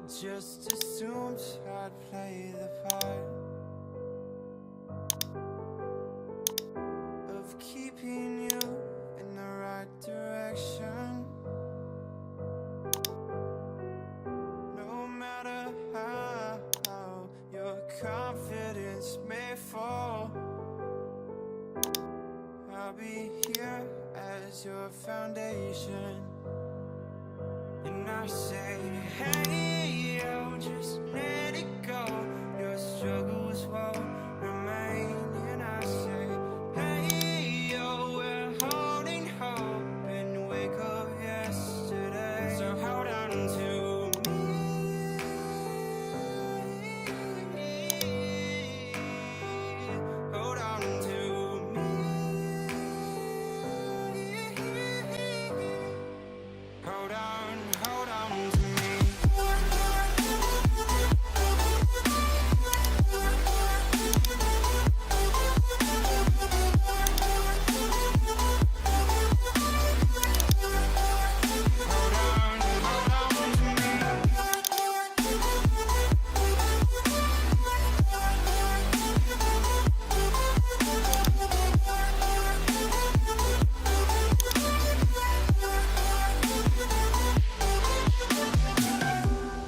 just assumed I'd play the part of keeping you in the right direction. No matter how your confidence may fall, I'll be here as your foundation. And I say, hey, yo, just let it go. Your struggles won't remain. And I say, hey, yo, we're holding hope and wake up yesterday. So hold on to me. Hold on to me. Hold on to me.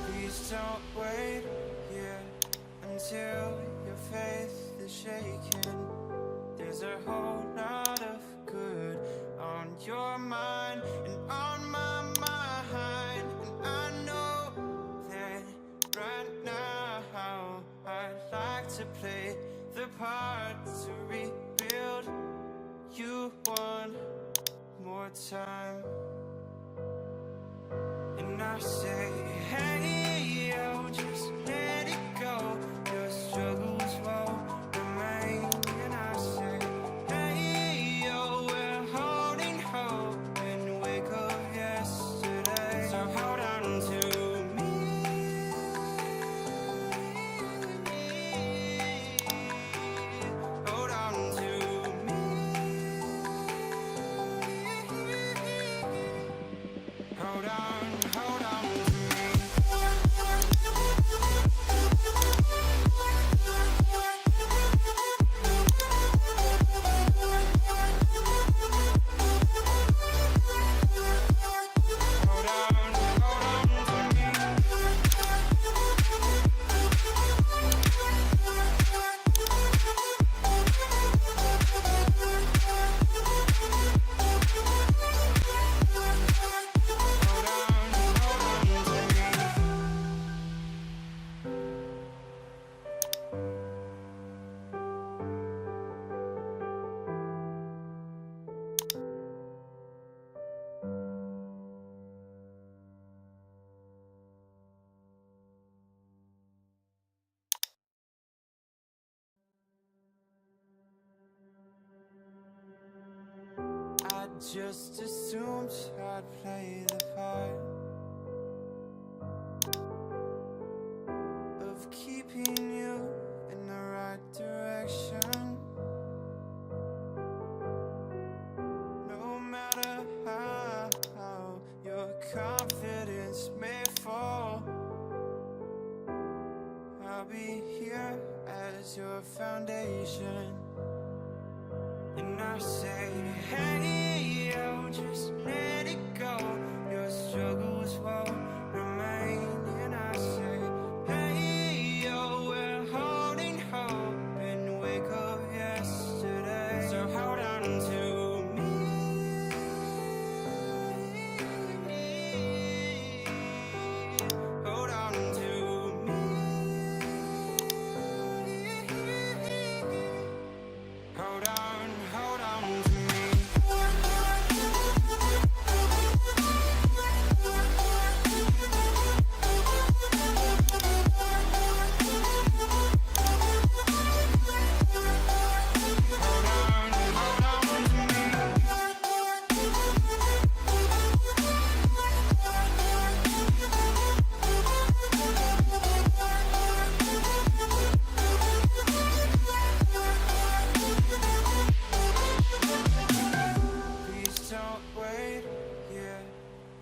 Please don't wait here until your faith is shaken. There's a whole lot of good on your mind and on my mind. And I know that right now I'd like to play the part to rebuild you one more time. And I say, hey, yo, just let it go. Your struggles won't remain. And I say, hey, yo, we're holding hope and wake up yesterday. So hold on to me. Hold on to me. Hold on to me. I just assumed I'd play the part of keeping you in the right direction. No matter how your confidence may fall, I'll be here as your foundation. And I say, hey, yo, just let it go. Your struggles won't remain. And I say, hey, yo, we're holding hope and wake up yesterday. So hold on to me. Hold on to me. Hold on to me.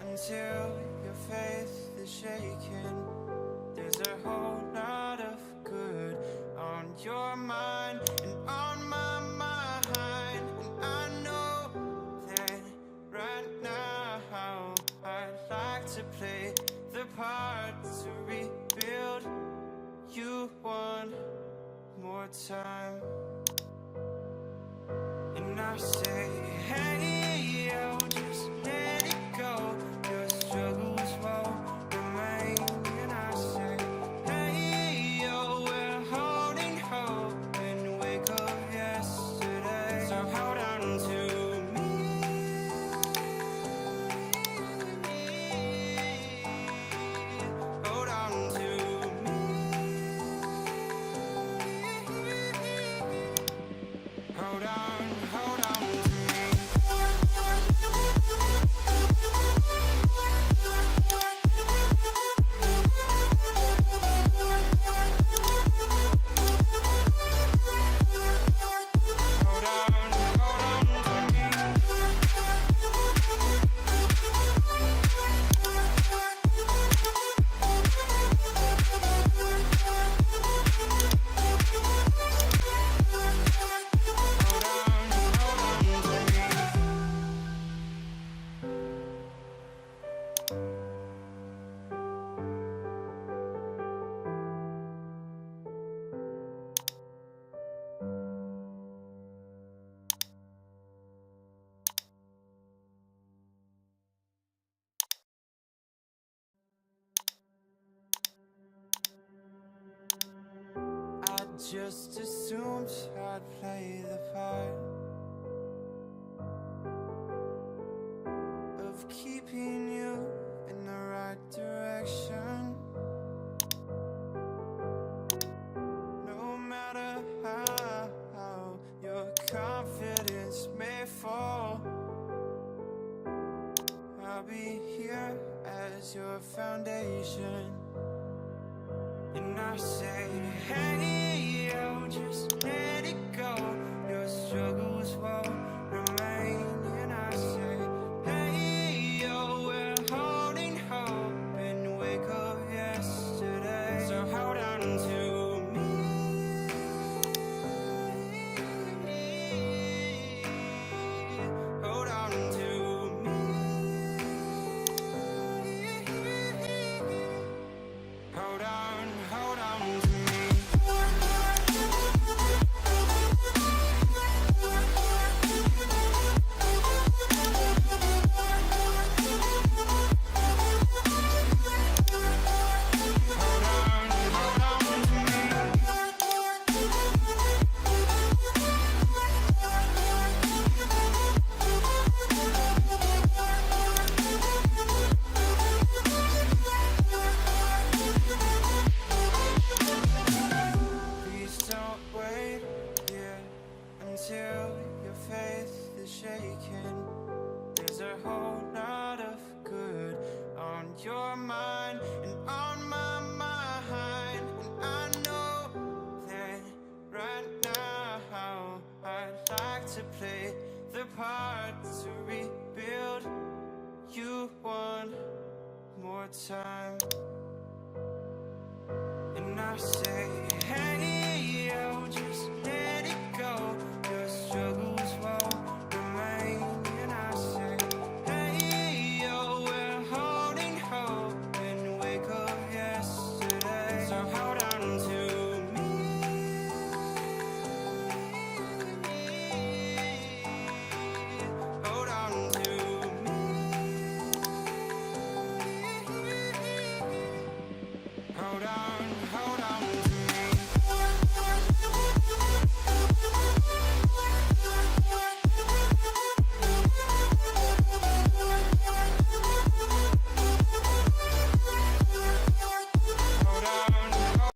until your faith is shaken. There's a whole lot of good on your mind and on my mind. And I know that right now I'd like to play the part to rebuild you one more time. And I say, hey, yo, just let it go. Your struggles won't remain. And I say, hey, yo, we're holding hope and wake up yesterday. So hold on to me. Hold on to me. Hold on to me. Hold on to me. I just assumed I'd play the part of keeping you in the right direction. No matter how your confidence may fall, I'll be here as your foundation. And I say, hey, yo, just let it go. Your struggles won't remain. And I say, hey, yo, we're holding hope and wake up yesterday. So hold on to me. Hold on to me. Hold on to me. Please don't wait here until your faith is shaken. There's a whole lot of good on your mind and on my mind. And I know that right now I'd like to play the part to rebuild you one more time. And I say, hey,